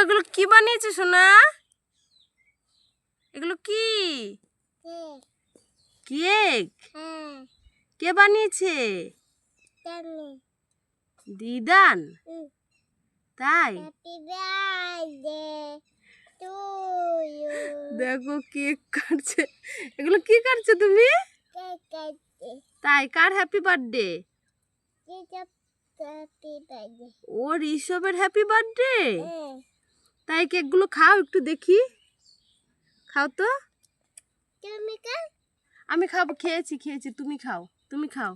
এগুলো কি বানিয়েছে সোনা? এগুলো কি? কেক? কে বানিয়েছে? দিদান? তাই দেখো কেক কাটছে। এগুলো কি কাটছো তুমি? তাই কার হ্যাপি বার্থডে? ও ঋষভের হ্যাপি বার্থডে। তাই কেকগুলো খাও একটু দেখি, খাও তো। আমি খাবো, খেয়েছি খেয়েছি, তুমি খাও, তুমি খাও।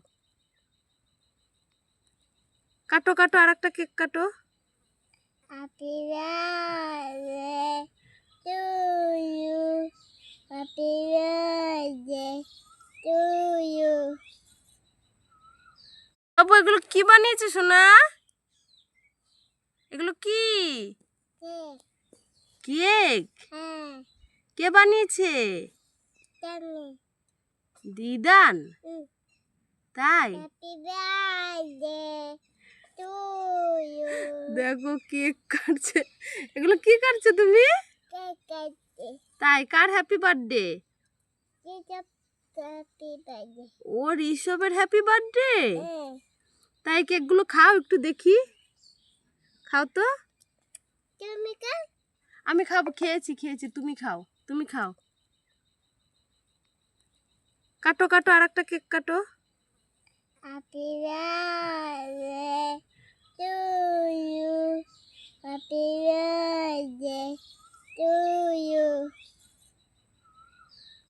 কাটো কাটো, আর একটা কেক কাটো। Happy birthday to you. Happy birthday to you. বাবু এগুলো কি বানিয়েছে সোনা? এগুলো কি? কেক? কে বানিয়েছে? দিদান? তাই Happy birthday to you. দেখো কেক কাটছে। এগুলো কি কাটছো তুমি? তাই কার হ্যাপি বার্থডে? Happy birthday. ও ঋষভের হ্যাপি বার্থডে। তাই কেকগুলো খাও একটু দেখি, খাও তো। আমি খাবো, খেয়েছি খেয়েছি, তুমি খাও, তুমি খাও। কাটো কাটো, আর একটা কেক কাটো। Happy birthday to you. Happy birthday to you.